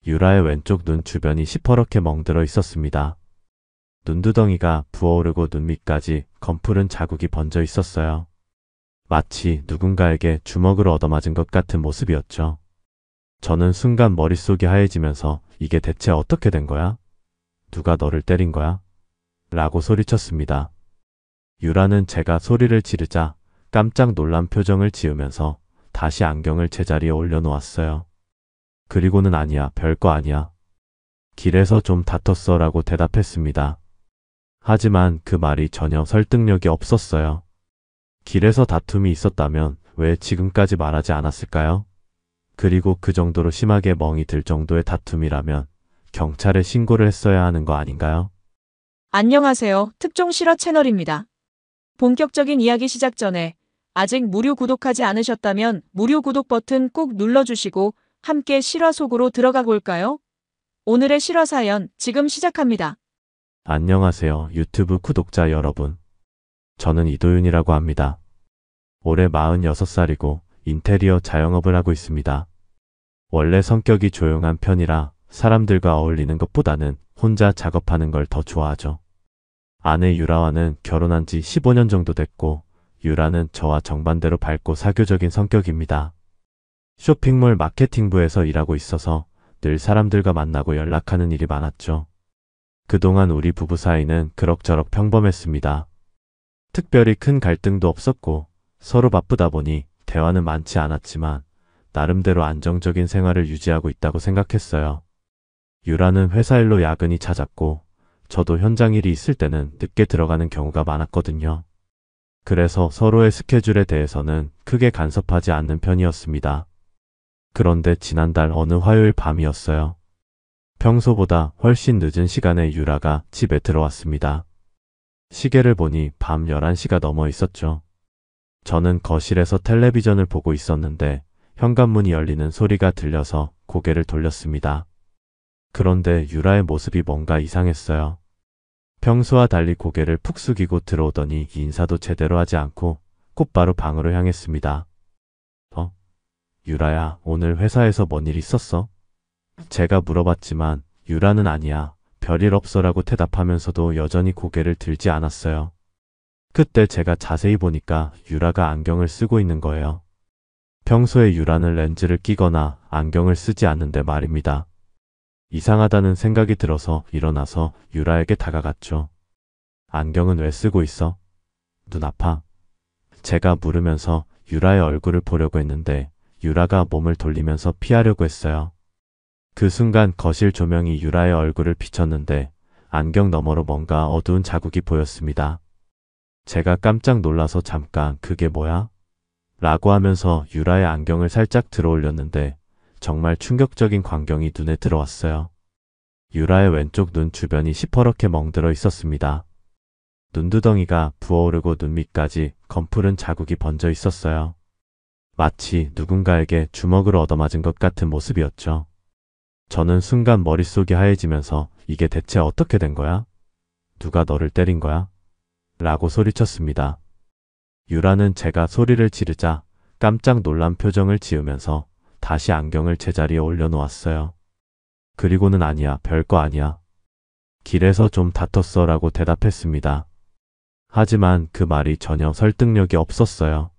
유라의 왼쪽 눈 주변이 시퍼렇게 멍들어 있었습니다. 눈두덩이가 부어오르고 눈 밑까지 검푸른 자국이 번져 있었어요. 마치 누군가에게 주먹으로 얻어맞은 것 같은 모습이었죠. 저는 순간 머릿속이 하얘지면서 이게 대체 어떻게 된 거야? 누가 너를 때린 거야? 라고 소리쳤습니다. 유라는 제가 소리를 지르자 깜짝 놀란 표정을 지으면서 다시 안경을 제자리에 올려놓았어요. 그리고는 아니야, 별거 아니야. 길에서 좀 다퉜어 라고 대답했습니다. 하지만 그 말이 전혀 설득력이 없었어요. 길에서 다툼이 있었다면 왜 지금까지 말하지 않았을까요? 그리고 그 정도로 심하게 멍이 들 정도의 다툼이라면 경찰에 신고를 했어야 하는 거 아닌가요? 안녕하세요. 특종 실화 채널입니다. 본격적인 이야기 시작 전에 아직 무료 구독하지 않으셨다면 무료 구독 버튼 꾹 눌러주시고 함께 실화 속으로 들어가 볼까요? 오늘의 실화 사연 지금 시작합니다. 안녕하세요, 유튜브 구독자 여러분. 저는 이도윤이라고 합니다. 올해 46살이고 인테리어 자영업을 하고 있습니다. 원래 성격이 조용한 편이라 사람들과 어울리는 것보다는 혼자 작업하는 걸 더 좋아하죠. 아내 유라와는 결혼한 지 15년 정도 됐고, 유라는 저와 정반대로 밝고 사교적인 성격입니다. 쇼핑몰 마케팅부에서 일하고 있어서 늘 사람들과 만나고 연락하는 일이 많았죠. 그동안 우리 부부 사이는 그럭저럭 평범했습니다. 특별히 큰 갈등도 없었고 서로 바쁘다 보니 대화는 많지 않았지만 나름대로 안정적인 생활을 유지하고 있다고 생각했어요. 유라는 회사 일로 야근이 잦았고 저도 현장 일이 있을 때는 늦게 들어가는 경우가 많았거든요. 그래서 서로의 스케줄에 대해서는 크게 간섭하지 않는 편이었습니다. 그런데 지난달 어느 화요일 밤이었어요. 평소보다 훨씬 늦은 시간에 유라가 집에 들어왔습니다. 시계를 보니 밤 11시가 넘어 있었죠. 저는 거실에서 텔레비전을 보고 있었는데 현관문이 열리는 소리가 들려서 고개를 돌렸습니다. 그런데 유라의 모습이 뭔가 이상했어요. 평소와 달리 고개를 푹 숙이고 들어오더니 인사도 제대로 하지 않고 곧바로 방으로 향했습니다. 유라야, 오늘 회사에서 뭔 일 있었어? 제가 물어봤지만 유라는 아니야, 별일 없어라고 대답하면서도 여전히 고개를 들지 않았어요. 그때 제가 자세히 보니까 유라가 안경을 쓰고 있는 거예요. 평소에 유라는 렌즈를 끼거나 안경을 쓰지 않는데 말입니다. 이상하다는 생각이 들어서 일어나서 유라에게 다가갔죠. 안경은 왜 쓰고 있어? 눈 아파? 제가 물으면서 유라의 얼굴을 보려고 했는데 유라가 몸을 돌리면서 피하려고 했어요. 그 순간 거실 조명이 유라의 얼굴을 비쳤는데 안경 너머로 뭔가 어두운 자국이 보였습니다. 제가 깜짝 놀라서 잠깐 그게 뭐야? 라고 하면서 유라의 안경을 살짝 들어 올렸는데 정말 충격적인 광경이 눈에 들어왔어요. 유라의 왼쪽 눈 주변이 시퍼렇게 멍들어 있었습니다. 눈두덩이가 부어오르고 눈 밑까지 검푸른 자국이 번져 있었어요. 마치 누군가에게 주먹으로 얻어맞은 것 같은 모습이었죠. 저는 순간 머릿속이 하얘지면서 이게 대체 어떻게 된 거야? 누가 너를 때린 거야? 라고 소리쳤습니다. 유라는 제가 소리를 지르자 깜짝 놀란 표정을 지으면서 다시 안경을 제자리에 올려놓았어요. 그리고는 아니야, 별거 아니야. 길에서 좀 다퉜어 라고 대답했습니다. 하지만 그 말이 전혀 설득력이 없었어요.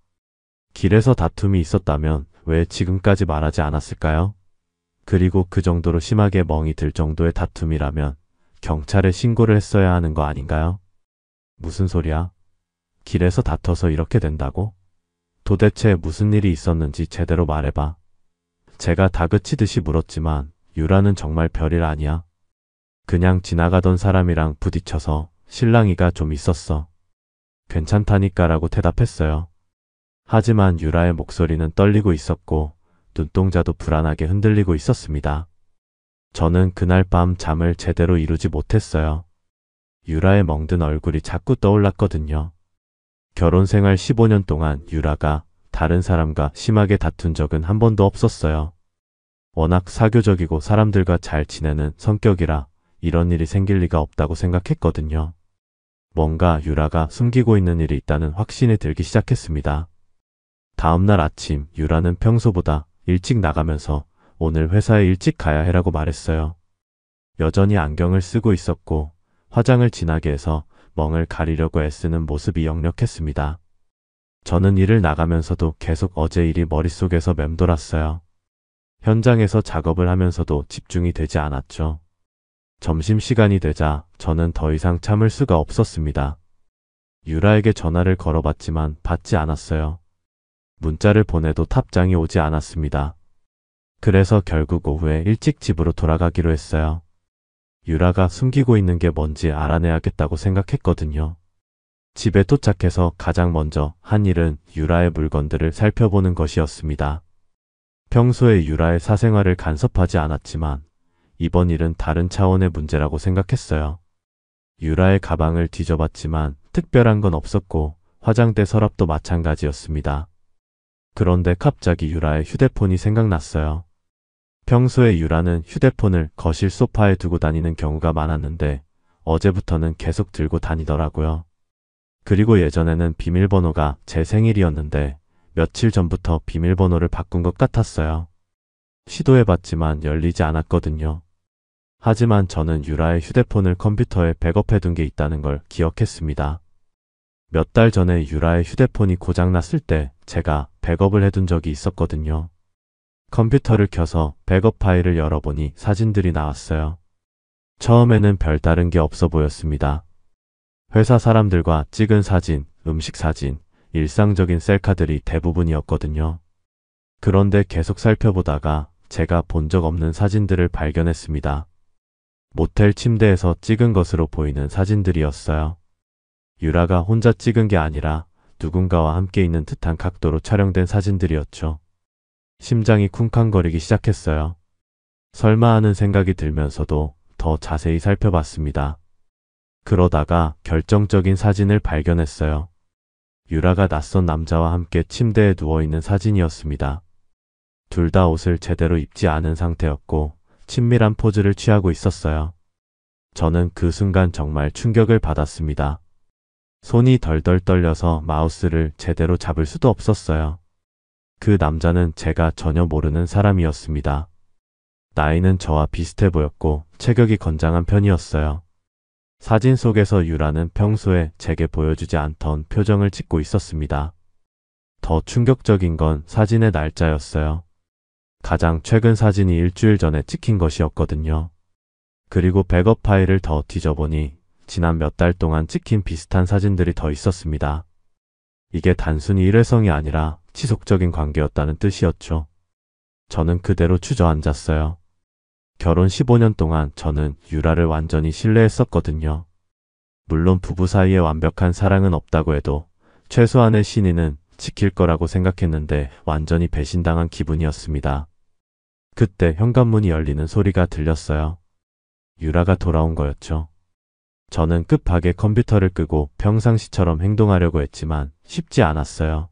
길에서 다툼이 있었다면 왜 지금까지 말하지 않았을까요? 그리고 그 정도로 심하게 멍이 들 정도의 다툼이라면 경찰에 신고를 했어야 하는 거 아닌가요? 무슨 소리야? 길에서 다퉈서 이렇게 된다고? 도대체 무슨 일이 있었는지 제대로 말해봐. 제가 다그치듯이 물었지만 유라는 정말 별일 아니야. 그냥 지나가던 사람이랑 부딪혀서 실랑이가 좀 있었어. 괜찮다니까 라고 대답했어요. 하지만 유라의 목소리는 떨리고 있었고 눈동자도 불안하게 흔들리고 있었습니다. 저는 그날 밤 잠을 제대로 이루지 못했어요. 유라의 멍든 얼굴이 자꾸 떠올랐거든요. 결혼 생활 15년 동안 유라가 다른 사람과 심하게 다툰 적은 한 번도 없었어요. 워낙 사교적이고 사람들과 잘 지내는 성격이라 이런 일이 생길 리가 없다고 생각했거든요. 뭔가 유라가 숨기고 있는 일이 있다는 확신이 들기 시작했습니다. 다음날 아침 유라는 평소보다 일찍 나가면서 오늘 회사에 일찍 가야 해라고 말했어요. 여전히 안경을 쓰고 있었고 화장을 진하게 해서 멍을 가리려고 애쓰는 모습이 역력했습니다. 저는 일을 나가면서도 계속 어제 일이 머릿속에서 맴돌았어요. 현장에서 작업을 하면서도 집중이 되지 않았죠. 점심시간이 되자 저는 더 이상 참을 수가 없었습니다. 유라에게 전화를 걸어봤지만 받지 않았어요. 문자를 보내도 답장이 오지 않았습니다. 그래서 결국 오후에 일찍 집으로 돌아가기로 했어요. 유라가 숨기고 있는 게 뭔지 알아내야겠다고 생각했거든요. 집에 도착해서 가장 먼저 한 일은 유라의 물건들을 살펴보는 것이었습니다. 평소에 유라의 사생활을 간섭하지 않았지만 이번 일은 다른 차원의 문제라고 생각했어요. 유라의 가방을 뒤져봤지만 특별한 건 없었고 화장대 서랍도 마찬가지였습니다. 그런데 갑자기 유라의 휴대폰이 생각났어요. 평소에 유라는 휴대폰을 거실 소파에 두고 다니는 경우가 많았는데 어제부터는 계속 들고 다니더라고요. 그리고 예전에는 비밀번호가 제 생일이었는데 며칠 전부터 비밀번호를 바꾼 것 같았어요. 시도해봤지만 열리지 않았거든요. 하지만 저는 유라의 휴대폰을 컴퓨터에 백업해둔 게 있다는 걸 기억했습니다. 몇 달 전에 유라의 휴대폰이 고장났을 때 제가 백업을 해둔 적이 있었거든요. 컴퓨터를 켜서 백업 파일을 열어보니 사진들이 나왔어요. 처음에는 별다른 게 없어 보였습니다. 회사 사람들과 찍은 사진, 음식 사진, 일상적인 셀카들이 대부분이었거든요. 그런데 계속 살펴보다가 제가 본 적 없는 사진들을 발견했습니다. 모텔 침대에서 찍은 것으로 보이는 사진들이었어요. 유라가 혼자 찍은 게 아니라 누군가와 함께 있는 듯한 각도로 촬영된 사진들이었죠. 심장이 쿵쾅거리기 시작했어요. 설마 하는 생각이 들면서도 더 자세히 살펴봤습니다. 그러다가 결정적인 사진을 발견했어요. 유라가 낯선 남자와 함께 침대에 누워있는 사진이었습니다. 둘 다 옷을 제대로 입지 않은 상태였고 친밀한 포즈를 취하고 있었어요. 저는 그 순간 정말 충격을 받았습니다. 손이 덜덜 떨려서 마우스를 제대로 잡을 수도 없었어요. 그 남자는 제가 전혀 모르는 사람이었습니다. 나이는 저와 비슷해 보였고 체격이 건장한 편이었어요. 사진 속에서 유라는 평소에 제게 보여주지 않던 표정을 짓고 있었습니다. 더 충격적인 건 사진의 날짜였어요. 가장 최근 사진이 일주일 전에 찍힌 것이었거든요. 그리고 백업 파일을 더 뒤져보니 지난 몇 달 동안 찍힌 비슷한 사진들이 더 있었습니다. 이게 단순히 일회성이 아니라 지속적인 관계였다는 뜻이었죠. 저는 그대로 주저앉았어요. 결혼 15년 동안 저는 유라를 완전히 신뢰했었거든요. 물론 부부 사이에 완벽한 사랑은 없다고 해도 최소한의 신의는 지킬 거라고 생각했는데 완전히 배신당한 기분이었습니다. 그때 현관문이 열리는 소리가 들렸어요. 유라가 돌아온 거였죠. 저는 급하게 컴퓨터를 끄고 평상시처럼 행동하려고 했지만 쉽지 않았어요.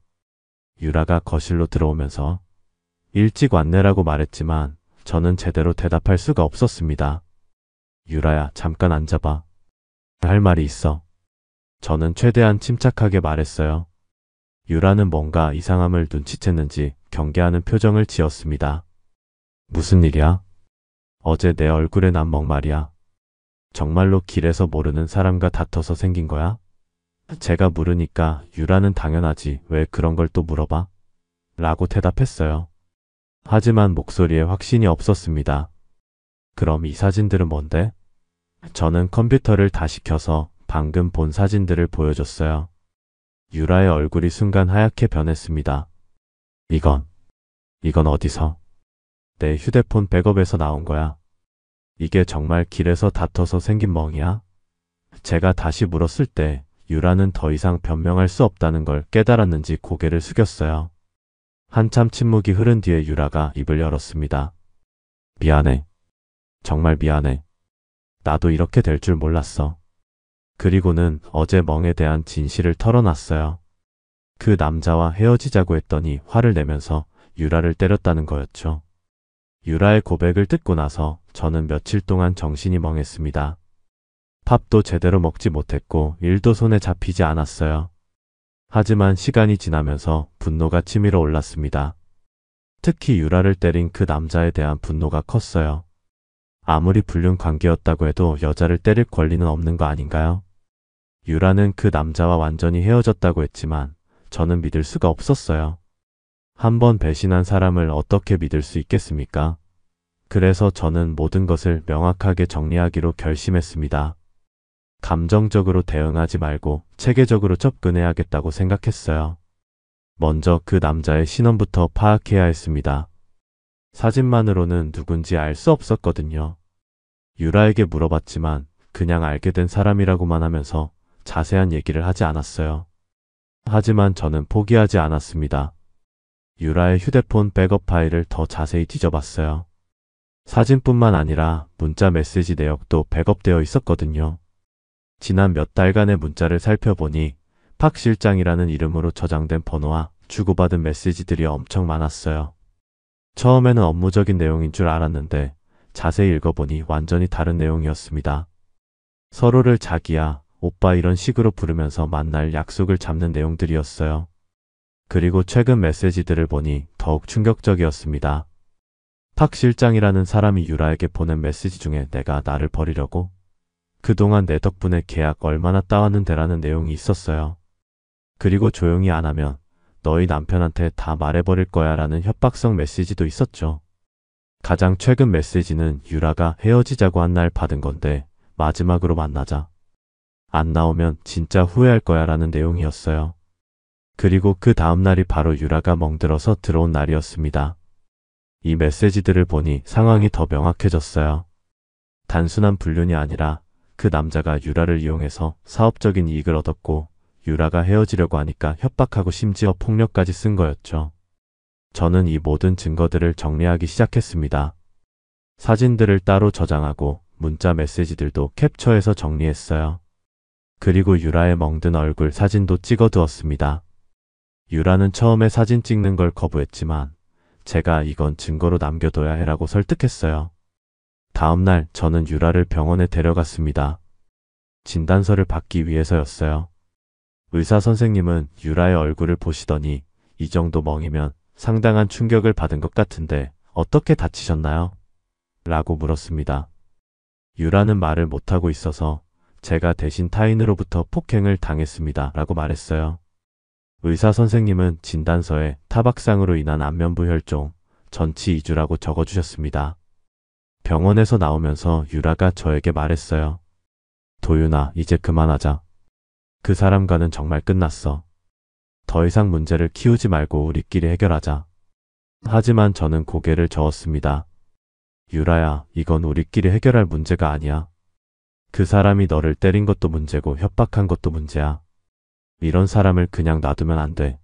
유라가 거실로 들어오면서 일찍 왔네라고 말했지만 저는 제대로 대답할 수가 없었습니다. 유라야, 잠깐 앉아봐. 할 말이 있어. 저는 최대한 침착하게 말했어요. 유라는 뭔가 이상함을 눈치챘는지 경계하는 표정을 지었습니다. 무슨 일이야? 어제 내 얼굴에 난 먹말이야. 정말로 길에서 모르는 사람과 다퉈서 생긴 거야? 제가 물으니까 유라는 당연하지 왜 그런 걸 또 물어봐? 라고 대답했어요. 하지만 목소리에 확신이 없었습니다. 그럼 이 사진들은 뭔데? 저는 컴퓨터를 다시 켜서 방금 본 사진들을 보여줬어요. 유라의 얼굴이 순간 하얗게 변했습니다. 이건 어디서? 내 휴대폰 백업에서 나온 거야. 이게 정말 길에서 다퉈서 생긴 멍이야? 제가 다시 물었을 때 유라는 더 이상 변명할 수 없다는 걸 깨달았는지 고개를 숙였어요. 한참 침묵이 흐른 뒤에 유라가 입을 열었습니다. 미안해. 정말 미안해. 나도 이렇게 될 줄 몰랐어. 그리고는 어제 멍에 대한 진실을 털어놨어요. 그 남자와 헤어지자고 했더니 화를 내면서 유라를 때렸다는 거였죠. 유라의 고백을 듣고 나서 저는 며칠 동안 정신이 멍했습니다. 밥도 제대로 먹지 못했고 일도 손에 잡히지 않았어요. 하지만 시간이 지나면서 분노가 치밀어 올랐습니다. 특히 유라를 때린 그 남자에 대한 분노가 컸어요. 아무리 불륜 관계였다고 해도 여자를 때릴 권리는 없는 거 아닌가요? 유라는 그 남자와 완전히 헤어졌다고 했지만 저는 믿을 수가 없었어요. 한 번 배신한 사람을 어떻게 믿을 수 있겠습니까? 그래서 저는 모든 것을 명확하게 정리하기로 결심했습니다. 감정적으로 대응하지 말고 체계적으로 접근해야겠다고 생각했어요. 먼저 그 남자의 신원부터 파악해야 했습니다. 사진만으로는 누군지 알 수 없었거든요. 유라에게 물어봤지만 그냥 알게 된 사람이라고만 하면서 자세한 얘기를 하지 않았어요. 하지만 저는 포기하지 않았습니다. 유라의 휴대폰 백업 파일을 더 자세히 뒤져봤어요. 사진뿐만 아니라 문자 메시지 내역도 백업되어 있었거든요. 지난 몇 달간의 문자를 살펴보니 박 실장이라는 이름으로 저장된 번호와 주고받은 메시지들이 엄청 많았어요. 처음에는 업무적인 내용인 줄 알았는데 자세히 읽어보니 완전히 다른 내용이었습니다. 서로를 자기야, 오빠 이런 식으로 부르면서 만날 약속을 잡는 내용들이었어요. 그리고 최근 메시지들을 보니 더욱 충격적이었습니다. 박 실장이라는 사람이 유라에게 보낸 메시지 중에 내가 나를 버리려고? 그동안 내 덕분에 계약 얼마나 따왔는데라는 내용이 있었어요. 그리고 조용히 안 하면 너희 남편한테 다 말해버릴 거야 라는 협박성 메시지도 있었죠. 가장 최근 메시지는 유라가 헤어지자고 한 날 받은 건데 마지막으로 만나자. 안 나오면 진짜 후회할 거야 라는 내용이었어요. 그리고 그 다음 날이 바로 유라가 멍들어서 들어온 날이었습니다. 이 메시지들을 보니 상황이 더 명확해졌어요. 단순한 불륜이 아니라 그 남자가 유라를 이용해서 사업적인 이익을 얻었고 유라가 헤어지려고 하니까 협박하고 심지어 폭력까지 쓴 거였죠. 저는 이 모든 증거들을 정리하기 시작했습니다. 사진들을 따로 저장하고 문자 메시지들도 캡처해서 정리했어요. 그리고 유라의 멍든 얼굴 사진도 찍어두었습니다. 유라는 처음에 사진 찍는 걸 거부했지만 제가 이건 증거로 남겨둬야 해라고 설득했어요. 다음날 저는 유라를 병원에 데려갔습니다. 진단서를 받기 위해서였어요. 의사 선생님은 유라의 얼굴을 보시더니 이 정도 멍이면 상당한 충격을 받은 것 같은데 어떻게 다치셨나요? 라고 물었습니다. 유라는 말을 못하고 있어서 제가 대신 타인으로부터 폭행을 당했습니다. 라고 말했어요. 의사 선생님은 진단서에 타박상으로 인한 안면부 혈종, 전치 이주라고 적어주셨습니다. 병원에서 나오면서 유라가 저에게 말했어요. 도윤아, 이제 그만하자. 그 사람과는 정말 끝났어. 더 이상 문제를 키우지 말고 우리끼리 해결하자. 하지만 저는 고개를 저었습니다. 유라야, 이건 우리끼리 해결할 문제가 아니야. 그 사람이 너를 때린 것도 문제고 협박한 것도 문제야. 이런 사람을 그냥 놔두면 안 돼.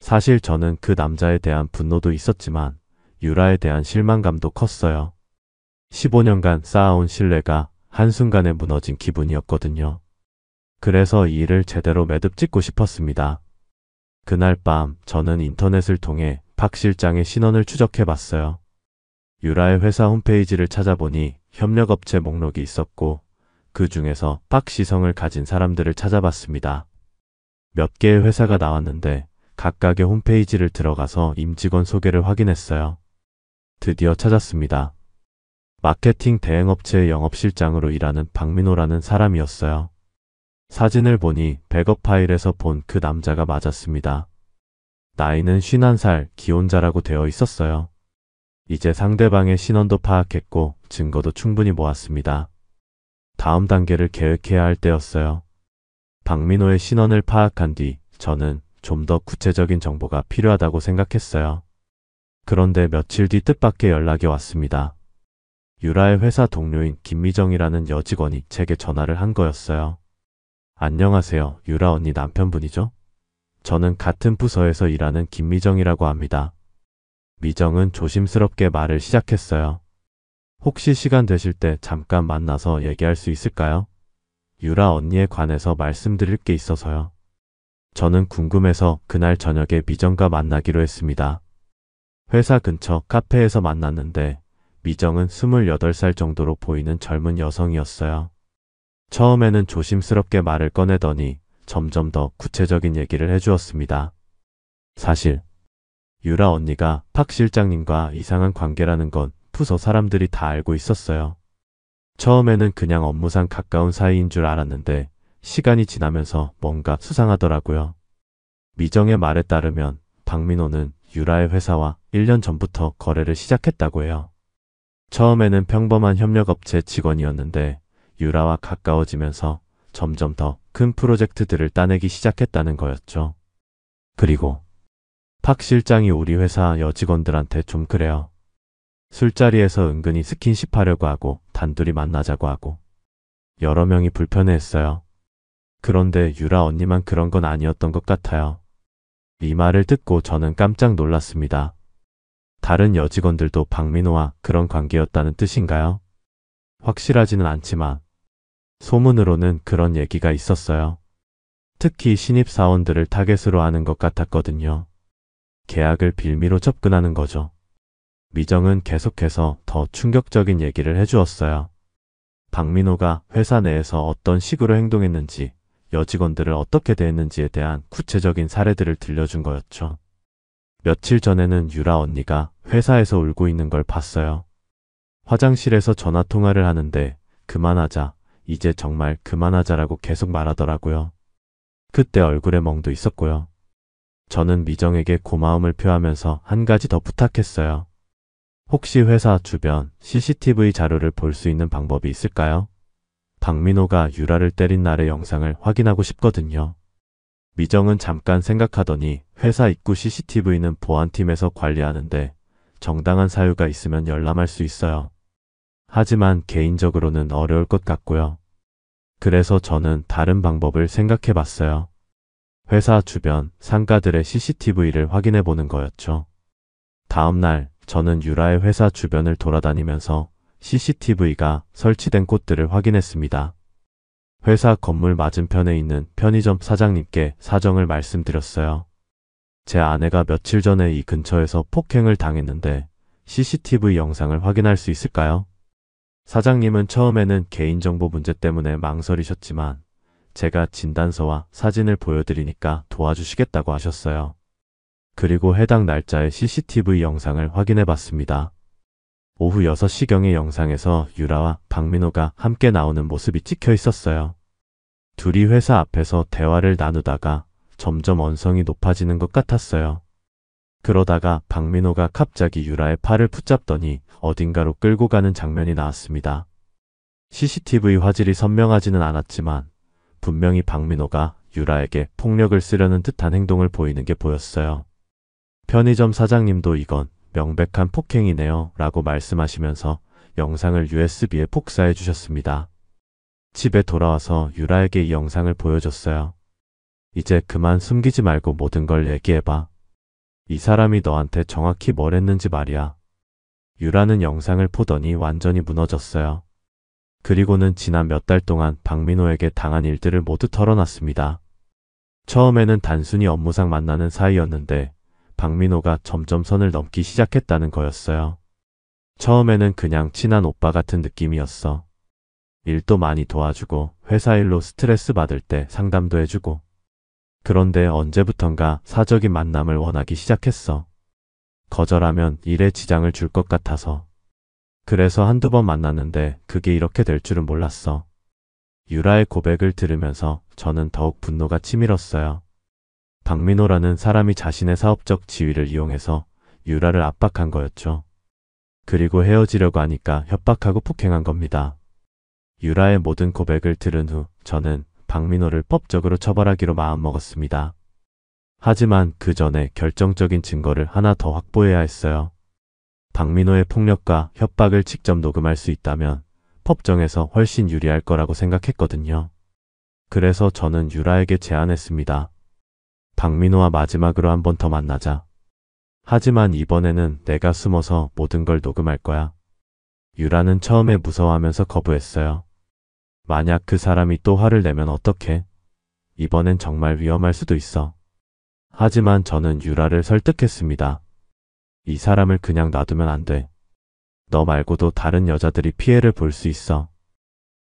사실 저는 그 남자에 대한 분노도 있었지만 유라에 대한 실망감도 컸어요. 15년간 쌓아온 신뢰가 한순간에 무너진 기분이었거든요. 그래서 이 일을 제대로 매듭짓고 싶었습니다. 그날 밤 저는 인터넷을 통해 박 실장의 신원을 추적해봤어요. 유라의 회사 홈페이지를 찾아보니 협력업체 목록이 있었고 그 중에서 박 시성을 가진 사람들을 찾아봤습니다. 몇 개의 회사가 나왔는데 각각의 홈페이지를 들어가서 임직원 소개를 확인했어요. 드디어 찾았습니다. 마케팅 대행업체의 영업실장으로 일하는 박민호라는 사람이었어요. 사진을 보니 백업 파일에서 본 그 남자가 맞았습니다. 나이는 51살, 기혼자라고 되어 있었어요. 이제 상대방의 신원도 파악했고 증거도 충분히 모았습니다. 다음 단계를 계획해야 할 때였어요. 박민호의 신원을 파악한 뒤 저는 좀 더 구체적인 정보가 필요하다고 생각했어요. 그런데 며칠 뒤 뜻밖의 연락이 왔습니다. 유라의 회사 동료인 김미정이라는 여직원이 제게 전화를 한 거였어요. 안녕하세요. 유라 언니 남편분이죠? 저는 같은 부서에서 일하는 김미정이라고 합니다. 미정은 조심스럽게 말을 시작했어요. 혹시 시간 되실 때 잠깐 만나서 얘기할 수 있을까요? 유라 언니에 관해서 말씀드릴 게 있어서요. 저는 궁금해서 그날 저녁에 미정과 만나기로 했습니다. 회사 근처 카페에서 만났는데 미정은 28살 정도로 보이는 젊은 여성이었어요. 처음에는 조심스럽게 말을 꺼내더니 점점 더 구체적인 얘기를 해주었습니다. 사실 유라 언니가 박 실장님과 이상한 관계라는 건 부서 사람들이 다 알고 있었어요. 처음에는 그냥 업무상 가까운 사이인 줄 알았는데 시간이 지나면서 뭔가 수상하더라고요. 미정의 말에 따르면 박민호는 유라의 회사와 1년 전부터 거래를 시작했다고 해요. 처음에는 평범한 협력업체 직원이었는데 유라와 가까워지면서 점점 더 큰 프로젝트들을 따내기 시작했다는 거였죠. 그리고 박 실장이 우리 회사 여직원들한테 좀 그래요. 술자리에서 은근히 스킨십 하려고 하고 단둘이 만나자고 하고 여러 명이 불편해했어요. 그런데 유라 언니만 그런 건 아니었던 것 같아요. 이 말을 듣고 저는 깜짝 놀랐습니다. 다른 여직원들도 박민호와 그런 관계였다는 뜻인가요? 확실하지는 않지만 소문으로는 그런 얘기가 있었어요. 특히 신입사원들을 타겟으로 하는 것 같았거든요. 계약을 빌미로 접근하는 거죠. 미정은 계속해서 더 충격적인 얘기를 해주었어요. 박민호가 회사 내에서 어떤 식으로 행동했는지, 여직원들을 어떻게 대했는지에 대한 구체적인 사례들을 들려준 거였죠. 며칠 전에는 유라 언니가 회사에서 울고 있는 걸 봤어요. 화장실에서 전화 통화를 하는데 그만하자, 이제 정말 그만하자라고 계속 말하더라고요. 그때 얼굴에 멍도 있었고요. 저는 미정에게 고마움을 표하면서 한 가지 더 부탁했어요. 혹시 회사 주변 CCTV 자료를 볼 수 있는 방법이 있을까요? 박민호가 유라를 때린 날의 영상을 확인하고 싶거든요. 미정은 잠깐 생각하더니 회사 입구 CCTV는 보안팀에서 관리하는데 정당한 사유가 있으면 열람할 수 있어요. 하지만 개인적으로는 어려울 것 같고요. 그래서 저는 다른 방법을 생각해 봤어요. 회사 주변 상가들의 CCTV를 확인해 보는 거였죠. 다음 날 저는 유라의 회사 주변을 돌아다니면서 CCTV가 설치된 곳들을 확인했습니다. 회사 건물 맞은편에 있는 편의점 사장님께 사정을 말씀드렸어요. 제 아내가 며칠 전에 이 근처에서 폭행을 당했는데 CCTV 영상을 확인할 수 있을까요? 사장님은 처음에는 개인정보 문제 때문에 망설이셨지만 제가 진단서와 사진을 보여드리니까 도와주시겠다고 하셨어요. 그리고 해당 날짜의 CCTV 영상을 확인해 봤습니다. 오후 6시경의 영상에서 유라와 박민호가 함께 나오는 모습이 찍혀 있었어요. 둘이 회사 앞에서 대화를 나누다가 점점 언성이 높아지는 것 같았어요. 그러다가 박민호가 갑자기 유라의 팔을 붙잡더니 어딘가로 끌고 가는 장면이 나왔습니다. CCTV 화질이 선명하지는 않았지만 분명히 박민호가 유라에게 폭력을 쓰려는 듯한 행동을 보이는 게 보였어요. 편의점 사장님도 이건 명백한 폭행이네요 라고 말씀하시면서 영상을 USB에 복사해 주셨습니다. 집에 돌아와서 유라에게 이 영상을 보여줬어요. 이제 그만 숨기지 말고 모든 걸 얘기해봐. 이 사람이 너한테 정확히 뭘 했는지 말이야. 유라는 영상을 보더니 완전히 무너졌어요. 그리고는 지난 몇 달 동안 박민호에게 당한 일들을 모두 털어놨습니다. 처음에는 단순히 업무상 만나는 사이였는데 박민호가 점점 선을 넘기 시작했다는 거였어요. 처음에는 그냥 친한 오빠 같은 느낌이었어. 일도 많이 도와주고 회사 일로 스트레스 받을 때 상담도 해주고. 그런데 언제부턴가 사적인 만남을 원하기 시작했어. 거절하면 일에 지장을 줄 것 같아서. 그래서 한두 번 만났는데 그게 이렇게 될 줄은 몰랐어. 유라의 고백을 들으면서 저는 더욱 분노가 치밀었어요. 박민호라는 사람이 자신의 사업적 지위를 이용해서 유라를 압박한 거였죠. 그리고 헤어지려고 하니까 협박하고 폭행한 겁니다. 유라의 모든 고백을 들은 후 저는 박민호를 법적으로 처벌하기로 마음먹었습니다. 하지만 그 전에 결정적인 증거를 하나 더 확보해야 했어요. 박민호의 폭력과 협박을 직접 녹음할 수 있다면 법정에서 훨씬 유리할 거라고 생각했거든요. 그래서 저는 유라에게 제안했습니다. 박민호와 마지막으로 한 번 더 만나자. 하지만 이번에는 내가 숨어서 모든 걸 녹음할 거야. 유라는 처음에 무서워하면서 거부했어요. 만약 그 사람이 또 화를 내면 어떡해? 이번엔 정말 위험할 수도 있어. 하지만 저는 유라를 설득했습니다. 이 사람을 그냥 놔두면 안 돼. 너 말고도 다른 여자들이 피해를 볼 수 있어.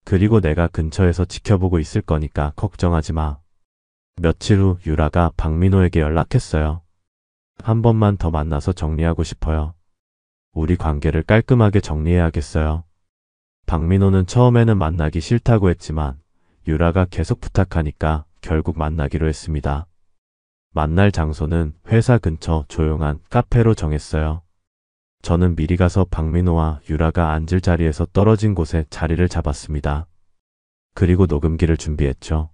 그리고 내가 근처에서 지켜보고 있을 거니까 걱정하지 마. 며칠 후 유라가 박민호에게 연락했어요. 한 번만 더 만나서 정리하고 싶어요. 우리 관계를 깔끔하게 정리해야겠어요. 박민호는 처음에는 만나기 싫다고 했지만 유라가 계속 부탁하니까 결국 만나기로 했습니다. 만날 장소는 회사 근처 조용한 카페로 정했어요. 저는 미리 가서 박민호와 유라가 앉을 자리에서 떨어진 곳에 자리를 잡았습니다. 그리고 녹음기를 준비했죠.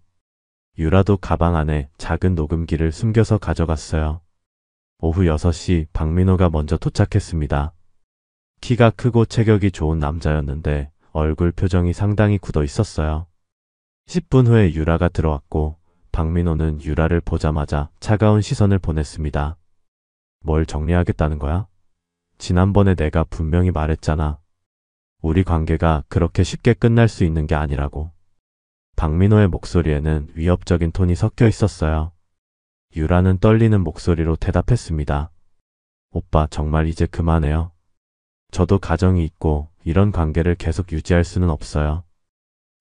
유라도 가방 안에 작은 녹음기를 숨겨서 가져갔어요. 오후 6시 박민호가 먼저 도착했습니다. 키가 크고 체격이 좋은 남자였는데 얼굴 표정이 상당히 굳어 있었어요. 10분 후에 유라가 들어왔고 박민호는 유라를 보자마자 차가운 시선을 보냈습니다. 뭘 정리하겠다는 거야? 지난번에 내가 분명히 말했잖아. 우리 관계가 그렇게 쉽게 끝날 수 있는 게 아니라고. 박민호의 목소리에는 위협적인 톤이 섞여 있었어요. 유라는 떨리는 목소리로 대답했습니다. 오빠 정말 이제 그만해요. 저도 가정이 있고 이런 관계를 계속 유지할 수는 없어요.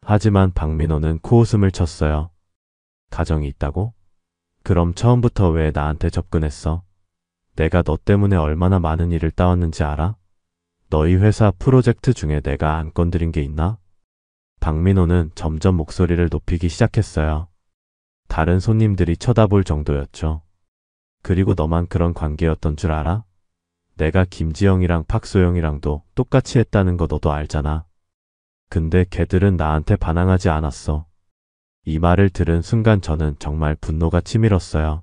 하지만 박민호는 코웃음을 쳤어요. 가정이 있다고? 그럼 처음부터 왜 나한테 접근했어? 내가 너 때문에 얼마나 많은 일을 따왔는지 알아? 너희 회사 프로젝트 중에 내가 안 건드린 게 있나? 박민호는 점점 목소리를 높이기 시작했어요. 다른 손님들이 쳐다볼 정도였죠. 그리고 너만 그런 관계였던 줄 알아? 내가 김지영이랑 박소영이랑도 똑같이 했다는 거 너도 알잖아. 근데 걔들은 나한테 반항하지 않았어. 이 말을 들은 순간 저는 정말 분노가 치밀었어요.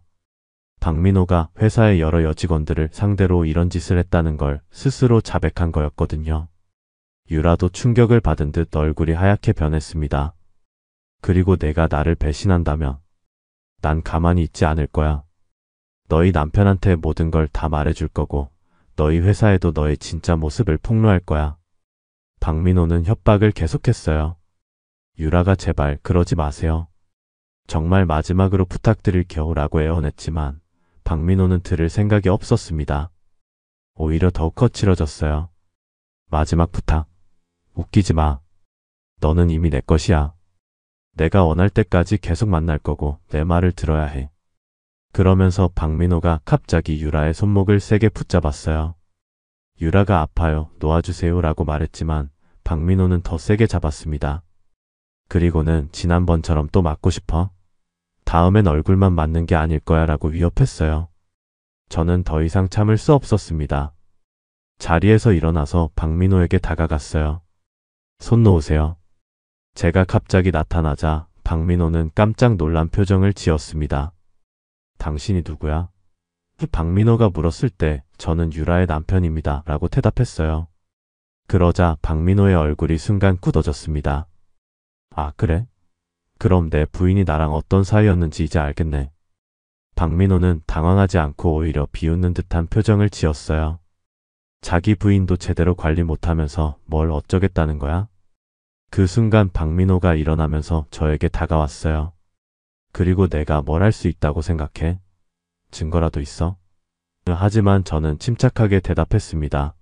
박민호가 회사의 여러 여직원들을 상대로 이런 짓을 했다는 걸 스스로 자백한 거였거든요. 유라도 충격을 받은 듯 얼굴이 하얗게 변했습니다. 그리고 내가 나를 배신한다면 난 가만히 있지 않을 거야. 너희 남편한테 모든 걸 다 말해줄 거고 너희 회사에도 너의 진짜 모습을 폭로할 거야. 박민호는 협박을 계속했어요. 유라가 제발 그러지 마세요. 정말 마지막으로 부탁드릴게요 라고 애원했지만 박민호는 들을 생각이 없었습니다. 오히려 더욱 거칠어졌어요. 마지막 부탁. 웃기지 마. 너는 이미 내 것이야. 내가 원할 때까지 계속 만날 거고 내 말을 들어야 해. 그러면서 박민호가 갑자기 유라의 손목을 세게 붙잡았어요. 유라가 아파요. 놓아주세요 라고 말했지만 박민호는 더 세게 잡았습니다. 그리고는 지난번처럼 또 맞고 싶어? 다음엔 얼굴만 맞는 게 아닐 거야 라고 위협했어요. 저는 더 이상 참을 수 없었습니다. 자리에서 일어나서 박민호에게 다가갔어요. 손 놓으세요. 제가 갑자기 나타나자 박민호는 깜짝 놀란 표정을 지었습니다. 당신이 누구야? 박민호가 물었을 때 저는 유라의 남편입니다 라고 대답했어요. 그러자 박민호의 얼굴이 순간 굳어졌습니다. 아, 그래? 그럼 내 부인이 나랑 어떤 사이였는지 이제 알겠네. 박민호는 당황하지 않고 오히려 비웃는 듯한 표정을 지었어요. 자기 부인도 제대로 관리 못하면서 뭘 어쩌겠다는 거야? 그 순간 박민호가 일어나면서 저에게 다가왔어요. 그리고 내가 뭘 할 수 있다고 생각해? 증거라도 있어? 하지만 저는 침착하게 대답했습니다.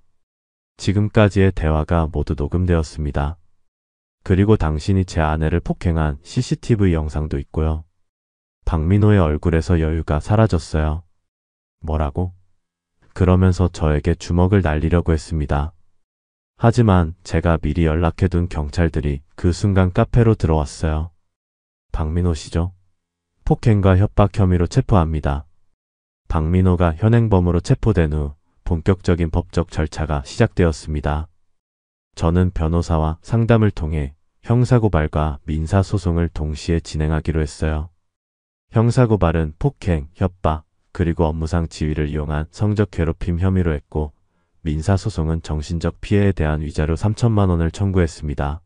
지금까지의 대화가 모두 녹음되었습니다. 그리고 당신이 제 아내를 폭행한 CCTV 영상도 있고요. 박민호의 얼굴에서 여유가 사라졌어요. 뭐라고? 그러면서 저에게 주먹을 날리려고 했습니다. 하지만 제가 미리 연락해둔 경찰들이 그 순간 카페로 들어왔어요. 박민호 씨죠? 폭행과 협박 혐의로 체포합니다. 박민호가 현행범으로 체포된 후 본격적인 법적 절차가 시작되었습니다. 저는 변호사와 상담을 통해 형사고발과 민사소송을 동시에 진행하기로 했어요. 형사고발은 폭행, 협박, 그리고 업무상 지위를 이용한 성적 괴롭힘 혐의로 했고 민사소송은 정신적 피해에 대한 위자료 3천만 원을 청구했습니다.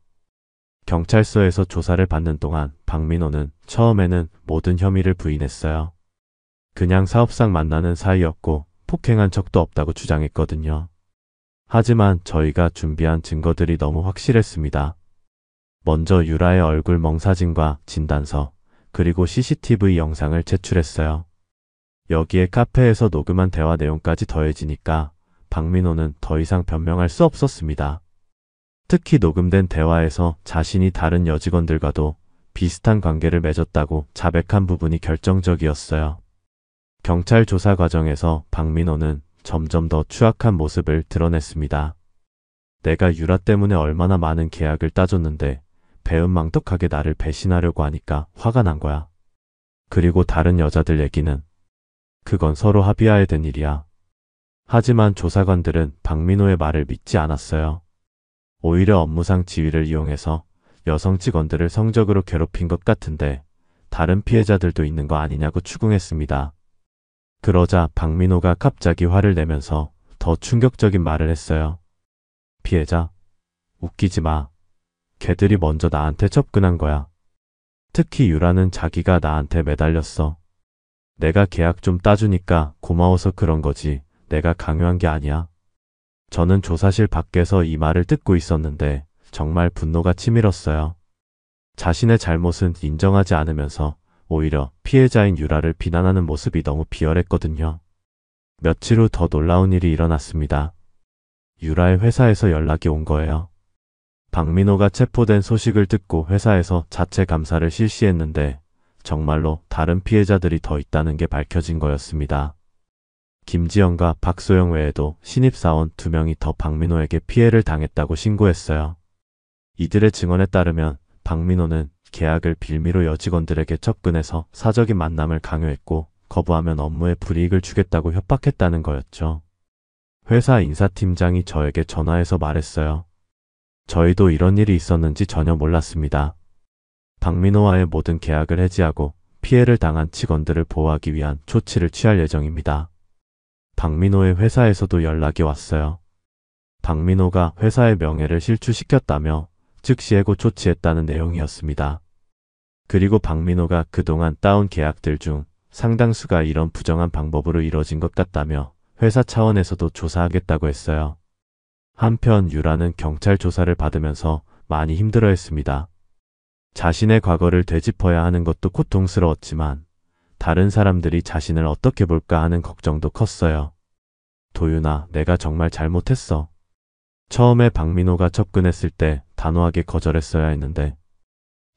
경찰서에서 조사를 받는 동안 박민호는 처음에는 모든 혐의를 부인했어요. 그냥 사업상 만나는 사이였고 폭행한 적도 없다고 주장했거든요. 하지만 저희가 준비한 증거들이 너무 확실했습니다. 먼저 유라의 얼굴 멍사진과 진단서, 그리고 CCTV 영상을 제출했어요. 여기에 카페에서 녹음한 대화 내용까지 더해지니까 박민호는 더 이상 변명할 수 없었습니다. 특히 녹음된 대화에서 자신이 다른 여직원들과도 비슷한 관계를 맺었다고 자백한 부분이 결정적이었어요. 경찰 조사 과정에서 박민호는 점점 더 추악한 모습을 드러냈습니다. 내가 유라 때문에 얼마나 많은 계약을 따줬는데 배은망덕하게 나를 배신하려고 하니까 화가 난 거야. 그리고 다른 여자들 얘기는 그건 서로 합의해야 된 일이야. 하지만 조사관들은 박민호의 말을 믿지 않았어요. 오히려 업무상 지위를 이용해서 여성 직원들을 성적으로 괴롭힌 것 같은데 다른 피해자들도 있는 거 아니냐고 추궁했습니다. 그러자 박민호가 갑자기 화를 내면서 더 충격적인 말을 했어요. 피해자? 웃기지 마. 걔들이 먼저 나한테 접근한 거야. 특히 유라는 자기가 나한테 매달렸어. 내가 계약 좀 따주니까 고마워서 그런 거지. 내가 강요한 게 아니야. 저는 조사실 밖에서 이 말을 듣고 있었는데 정말 분노가 치밀었어요. 자신의 잘못은 인정하지 않으면서 오히려 피해자인 유라를 비난하는 모습이 너무 비열했거든요. 며칠 후 더 놀라운 일이 일어났습니다. 유라의 회사에서 연락이 온 거예요. 박민호가 체포된 소식을 듣고 회사에서 자체 감사를 실시했는데 정말로 다른 피해자들이 더 있다는 게 밝혀진 거였습니다. 김지영과 박소영 외에도 신입사원 2명이 더 박민호에게 피해를 당했다고 신고했어요. 이들의 증언에 따르면 박민호는 계약을 빌미로 여직원들에게 접근해서 사적인 만남을 강요했고 거부하면 업무에 불이익을 주겠다고 협박했다는 거였죠. 회사 인사팀장이 저에게 전화해서 말했어요. 저희도 이런 일이 있었는지 전혀 몰랐습니다. 박민호와의 모든 계약을 해지하고 피해를 당한 직원들을 보호하기 위한 조치를 취할 예정입니다. 박민호의 회사에서도 연락이 왔어요. 박민호가 회사의 명예를 실추시켰다며 즉시 해고 조치했다는 내용이었습니다. 그리고 박민호가 그동안 따온 계약들 중 상당수가 이런 부정한 방법으로 이뤄진 것 같다며 회사 차원에서도 조사하겠다고 했어요. 한편 유라는 경찰 조사를 받으면서 많이 힘들어했습니다. 자신의 과거를 되짚어야 하는 것도 고통스러웠지만 다른 사람들이 자신을 어떻게 볼까 하는 걱정도 컸어요. 도윤아, 내가 정말 잘못했어. 처음에 박민호가 접근했을 때 단호하게 거절했어야 했는데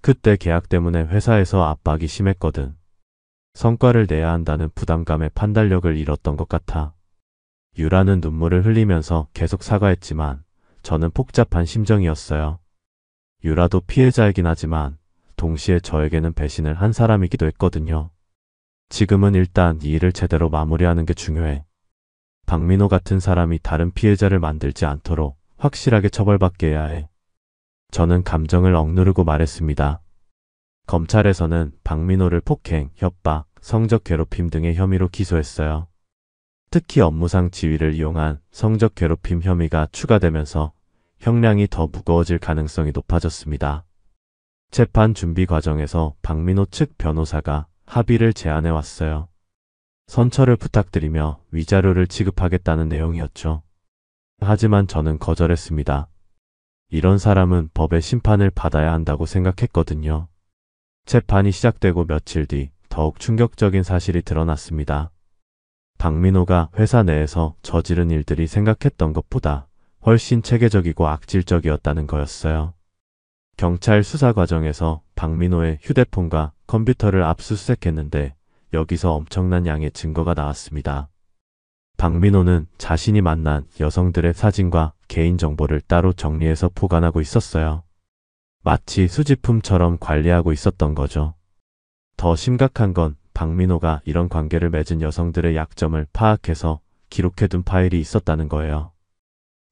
그때 계약 때문에 회사에서 압박이 심했거든. 성과를 내야 한다는 부담감에 판단력을 잃었던 것 같아. 유라는 눈물을 흘리면서 계속 사과했지만 저는 복잡한 심정이었어요. 유라도 피해자이긴 하지만 동시에 저에게는 배신을 한 사람이기도 했거든요. 지금은 일단 이 일을 제대로 마무리하는 게 중요해. 박민호 같은 사람이 다른 피해자를 만들지 않도록 확실하게 처벌받게 해야 해. 저는 감정을 억누르고 말했습니다. 검찰에서는 박민호를 폭행, 협박, 성적 괴롭힘 등의 혐의로 기소했어요. 특히 업무상 지위를 이용한 성적 괴롭힘 혐의가 추가되면서 형량이 더 무거워질 가능성이 높아졌습니다. 재판 준비 과정에서 박민호 측 변호사가 합의를 제안해 왔어요. 선처를 부탁드리며 위자료를 지급하겠다는 내용이었죠. 하지만 저는 거절했습니다. 이런 사람은 법의 심판을 받아야 한다고 생각했거든요. 재판이 시작되고 며칠 뒤 더욱 충격적인 사실이 드러났습니다. 박민호가 회사 내에서 저지른 일들이 생각했던 것보다 훨씬 체계적이고 악질적이었다는 거였어요. 경찰 수사 과정에서 박민호의 휴대폰과 컴퓨터를 압수수색했는데 여기서 엄청난 양의 증거가 나왔습니다. 박민호는 자신이 만난 여성들의 사진과 개인정보를 따로 정리해서 보관하고 있었어요. 마치 수집품처럼 관리하고 있었던 거죠. 더 심각한 건 박민호가 이런 관계를 맺은 여성들의 약점을 파악해서 기록해둔 파일이 있었다는 거예요.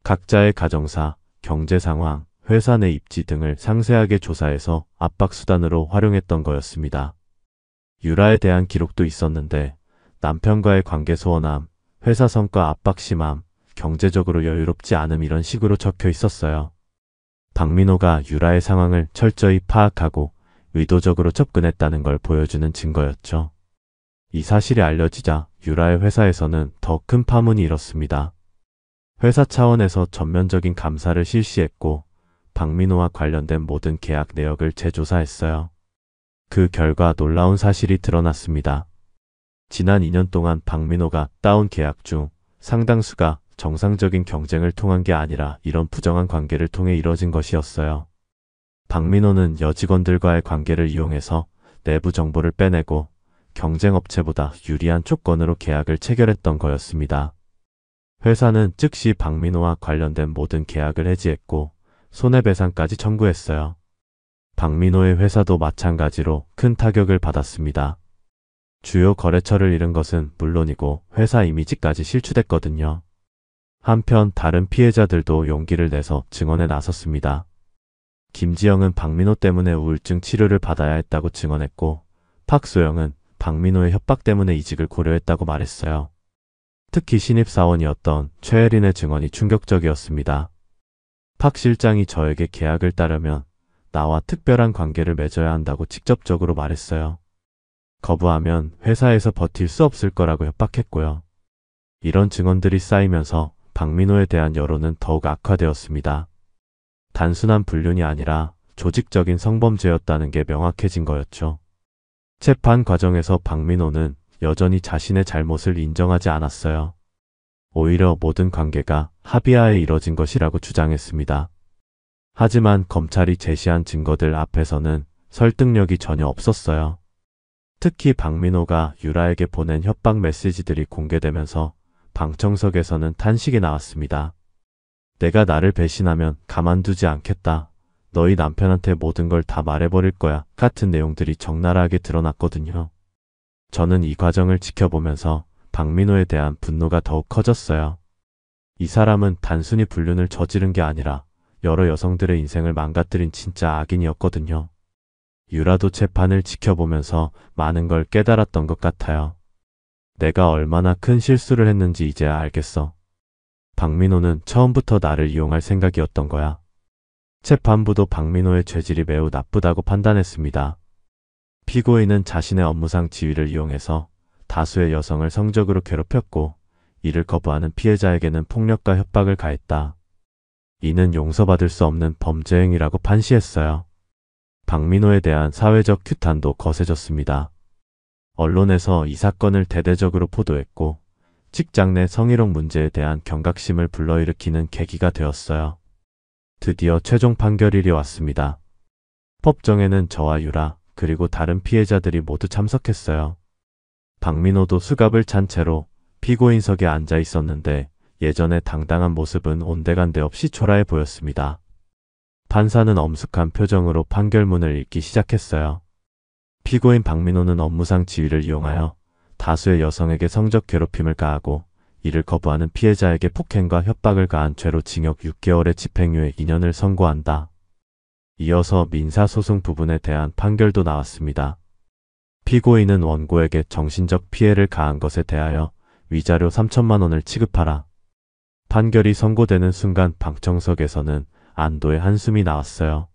각자의 가정사, 경제 상황, 회사 내 입지 등을 상세하게 조사해서 압박수단으로 활용했던 거였습니다. 유라에 대한 기록도 있었는데 남편과의 관계 소원함, 회사 성과 압박 심함, 경제적으로 여유롭지 않음 이런 식으로 적혀 있었어요. 박민호가 유라의 상황을 철저히 파악하고 의도적으로 접근했다는 걸 보여주는 증거였죠. 이 사실이 알려지자 유라의 회사에서는 더 큰 파문이 일었습니다. 회사 차원에서 전면적인 감사를 실시했고 박민호와 관련된 모든 계약 내역을 재조사했어요. 그 결과 놀라운 사실이 드러났습니다. 지난 2년 동안 박민호가 따온 계약 중 상당수가 정상적인 경쟁을 통한 게 아니라 이런 부정한 관계를 통해 이뤄진 것이었어요. 박민호는 여직원들과의 관계를 이용해서 내부 정보를 빼내고 경쟁업체보다 유리한 조건으로 계약을 체결했던 거였습니다. 회사는 즉시 박민호와 관련된 모든 계약을 해지했고 손해배상까지 청구했어요. 박민호의 회사도 마찬가지로 큰 타격을 받았습니다. 주요 거래처를 잃은 것은 물론이고 회사 이미지까지 실추됐거든요. 한편 다른 피해자들도 용기를 내서 증언에 나섰습니다. 김지영은 박민호 때문에 우울증 치료를 받아야 했다고 증언했고 박소영은 박민호의 협박 때문에 이직을 고려했다고 말했어요. 특히 신입사원이었던 최혜린의 증언이 충격적이었습니다. 박 실장이 저에게 계약을 따르면 나와 특별한 관계를 맺어야 한다고 직접적으로 말했어요. 거부하면 회사에서 버틸 수 없을 거라고 협박했고요. 이런 증언들이 쌓이면서 박민호에 대한 여론은 더욱 악화되었습니다. 단순한 불륜이 아니라 조직적인 성범죄였다는 게 명확해진 거였죠. 재판 과정에서 박민호는 여전히 자신의 잘못을 인정하지 않았어요. 오히려 모든 관계가 합의하에 이뤄진 것이라고 주장했습니다. 하지만 검찰이 제시한 증거들 앞에서는 설득력이 전혀 없었어요. 특히 박민호가 유라에게 보낸 협박 메시지들이 공개되면서 방청석에서는 탄식이 나왔습니다. 내가 나를 배신하면 가만두지 않겠다. 너희 남편한테 모든 걸 다 말해버릴 거야. 같은 내용들이 적나라하게 드러났거든요. 저는 이 과정을 지켜보면서 박민호에 대한 분노가 더욱 커졌어요. 이 사람은 단순히 불륜을 저지른 게 아니라 여러 여성들의 인생을 망가뜨린 진짜 악인이었거든요. 유라도 재판을 지켜보면서 많은 걸 깨달았던 것 같아요. 내가 얼마나 큰 실수를 했는지 이제야 알겠어. 박민호는 처음부터 나를 이용할 생각이었던 거야. 재판부도 박민호의 죄질이 매우 나쁘다고 판단했습니다. 피고인은 자신의 업무상 지위를 이용해서 다수의 여성을 성적으로 괴롭혔고 이를 거부하는 피해자에게는 폭력과 협박을 가했다. 이는 용서받을 수 없는 범죄 행위라고 판시했어요. 박민호에 대한 사회적 규탄도 거세졌습니다. 언론에서 이 사건을 대대적으로 보도했고 직장 내 성희롱 문제에 대한 경각심을 불러일으키는 계기가 되었어요. 드디어 최종 판결일이 왔습니다. 법정에는 저와 유라 그리고 다른 피해자들이 모두 참석했어요. 박민호도 수갑을 찬 채로 피고인석에 앉아 있었는데 예전의 당당한 모습은 온데간데 없이 초라해 보였습니다. 판사는 엄숙한 표정으로 판결문을 읽기 시작했어요. 피고인 박민호는 업무상 지위를 이용하여 다수의 여성에게 성적 괴롭힘을 가하고 이를 거부하는 피해자에게 폭행과 협박을 가한 죄로 징역 6개월의 집행유예 2년을 선고한다. 이어서 민사소송 부분에 대한 판결도 나왔습니다. 피고인은 원고에게 정신적 피해를 가한 것에 대하여 위자료 3천만 원을 지급하라. 판결이 선고되는 순간 방청석에서는 안도의 한숨이 나왔어요.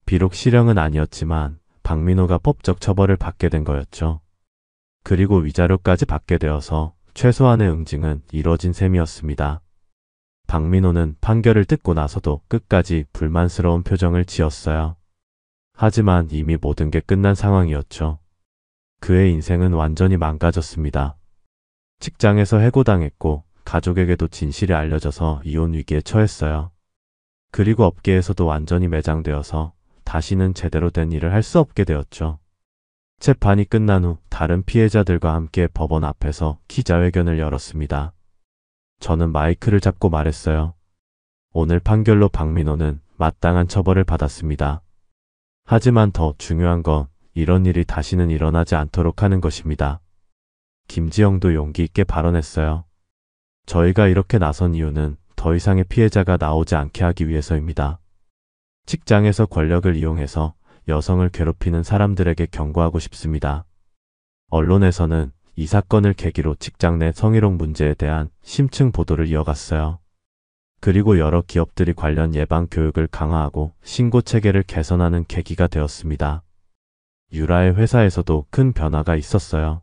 비록 실형은 아니었지만 박민호가 법적 처벌을 받게 된 거였죠. 그리고 위자료까지 받게 되어서 최소한의 응징은 이뤄진 셈이었습니다. 박민호는 판결을 듣고 나서도 끝까지 불만스러운 표정을 지었어요. 하지만 이미 모든 게 끝난 상황이었죠. 그의 인생은 완전히 망가졌습니다. 직장에서 해고당했고 가족에게도 진실이 알려져서 이혼 위기에 처했어요. 그리고 업계에서도 완전히 매장되어서 다시는 제대로 된 일을 할 수 없게 되었죠. 재판이 끝난 후 다른 피해자들과 함께 법원 앞에서 기자회견을 열었습니다. 저는 마이크를 잡고 말했어요. 오늘 판결로 박민호는 마땅한 처벌을 받았습니다. 하지만 더 중요한 건 이런 일이 다시는 일어나지 않도록 하는 것입니다. 김지영도 용기 있게 발언했어요. 저희가 이렇게 나선 이유는 더 이상의 피해자가 나오지 않게 하기 위해서입니다. 직장에서 권력을 이용해서 여성을 괴롭히는 사람들에게 경고하고 싶습니다. 언론에서는 이 사건을 계기로 직장 내 성희롱 문제에 대한 심층 보도를 이어갔어요. 그리고 여러 기업들이 관련 예방 교육을 강화하고 신고 체계를 개선하는 계기가 되었습니다. 유라의 회사에서도 큰 변화가 있었어요.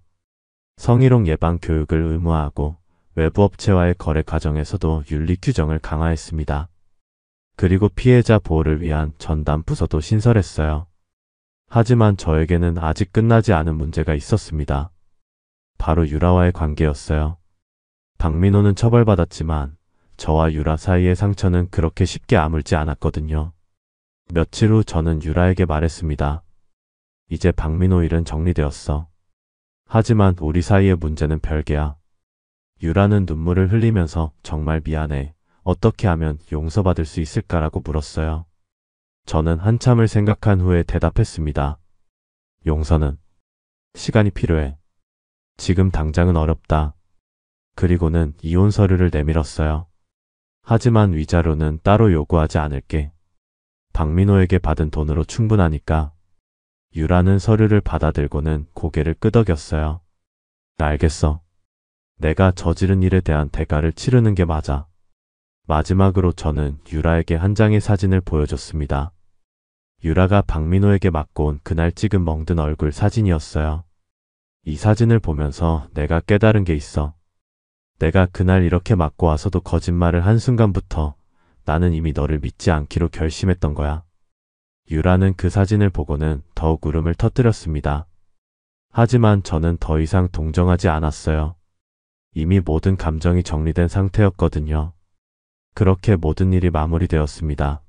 성희롱 예방 교육을 의무화하고 외부 업체와의 거래 과정에서도 윤리 규정을 강화했습니다. 그리고 피해자 보호를 위한 전담 부서도 신설했어요. 하지만 저에게는 아직 끝나지 않은 문제가 있었습니다. 바로 유라와의 관계였어요. 박민호는 처벌받았지만 저와 유라 사이의 상처는 그렇게 쉽게 아물지 않았거든요. 며칠 후 저는 유라에게 말했습니다. 이제 박민호 일은 정리되었어. 하지만 우리 사이의 문제는 별개야. 유라는 눈물을 흘리면서 정말 미안해. 어떻게 하면 용서받을 수 있을까라고 물었어요. 저는 한참을 생각한 후에 대답했습니다. 용서는 시간이 필요해. 지금 당장은 어렵다. 그리고는 이혼 서류를 내밀었어요. 하지만 위자료는 따로 요구하지 않을게. 박민호에게 받은 돈으로 충분하니까. 유라는 서류를 받아들고는 고개를 끄덕였어요. 알겠어. 내가 저지른 일에 대한 대가를 치르는 게 맞아. 마지막으로 저는 유라에게 한 장의 사진을 보여줬습니다. 유라가 박민호에게 맞고 온 그날 찍은 멍든 얼굴 사진이었어요. 이 사진을 보면서 내가 깨달은 게 있어. 내가 그날 이렇게 맞고 와서도 거짓말을 한 순간부터 나는 이미 너를 믿지 않기로 결심했던 거야. 유라는 그 사진을 보고는 더욱 울음을 터뜨렸습니다. 하지만 저는 더 이상 동정하지 않았어요. 이미 모든 감정이 정리된 상태였거든요. 그렇게 모든 일이 마무리되었습니다.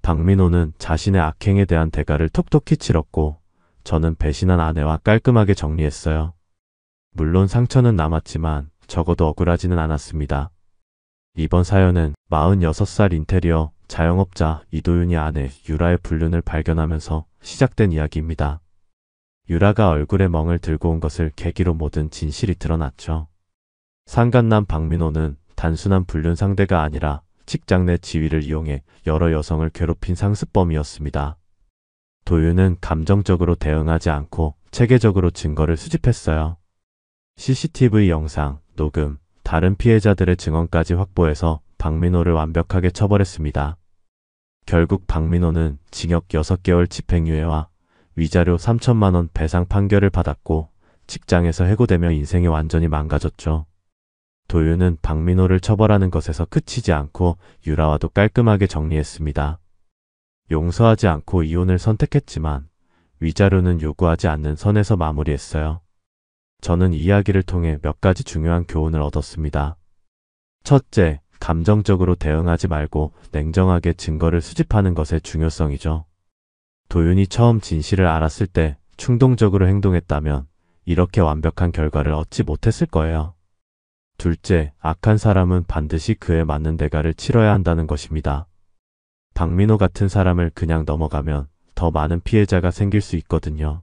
박민호는 자신의 악행에 대한 대가를 톡톡히 치렀고 저는 배신한 아내와 깔끔하게 정리했어요. 물론 상처는 남았지만 적어도 억울하지는 않았습니다. 이번 사연은 46살 인테리어 자영업자 이도윤이 아내 유라의 불륜을 발견하면서 시작된 이야기입니다. 유라가 얼굴에 멍을 들고 온 것을 계기로 모든 진실이 드러났죠. 상간남 박민호는 단순한 불륜 상대가 아니라 직장 내 지위를 이용해 여러 여성을 괴롭힌 상습범이었습니다. 도윤은 감정적으로 대응하지 않고 체계적으로 증거를 수집했어요. CCTV 영상, 녹음, 다른 피해자들의 증언까지 확보해서 박민호를 완벽하게 처벌했습니다. 결국 박민호는 징역 6개월 집행유예와 위자료 3천만 원 배상 판결을 받았고 직장에서 해고되며 인생이 완전히 망가졌죠. 도윤은 박민호를 처벌하는 것에서 그치지 않고 유라와도 깔끔하게 정리했습니다. 용서하지 않고 이혼을 선택했지만 위자료는 요구하지 않는 선에서 마무리했어요. 저는 이 이야기를 통해 몇 가지 중요한 교훈을 얻었습니다. 첫째, 감정적으로 대응하지 말고 냉정하게 증거를 수집하는 것의 중요성이죠. 도윤이 처음 진실을 알았을 때 충동적으로 행동했다면 이렇게 완벽한 결과를 얻지 못했을 거예요. 둘째, 악한 사람은 반드시 그에 맞는 대가를 치러야 한다는 것입니다. 박민호 같은 사람을 그냥 넘어가면 더 많은 피해자가 생길 수 있거든요.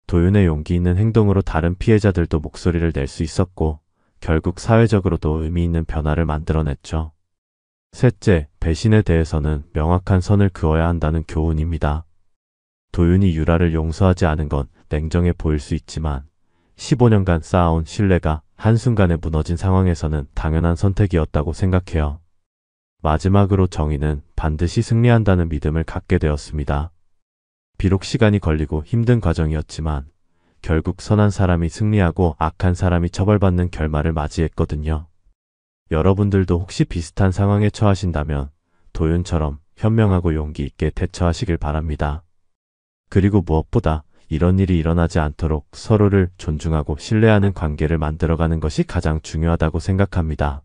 도윤의 용기 있는 행동으로 다른 피해자들도 목소리를 낼 수 있었고 결국 사회적으로도 의미 있는 변화를 만들어냈죠. 셋째, 배신에 대해서는 명확한 선을 그어야 한다는 교훈입니다. 도윤이 유라를 용서하지 않은 건 냉정해 보일 수 있지만 15년간 쌓아온 신뢰가 한순간에 무너진 상황에서는 당연한 선택이었다고 생각해요. 마지막으로 정의는 반드시 승리한다는 믿음을 갖게 되었습니다. 비록 시간이 걸리고 힘든 과정이었지만 결국 선한 사람이 승리하고 악한 사람이 처벌받는 결말을 맞이했거든요. 여러분들도 혹시 비슷한 상황에 처하신다면 도윤처럼 현명하고 용기 있게 대처하시길 바랍니다. 그리고 무엇보다 이런 일이 일어나지 않도록 서로를 존중하고 신뢰하는 관계를 만들어가는 것이 가장 중요하다고 생각합니다.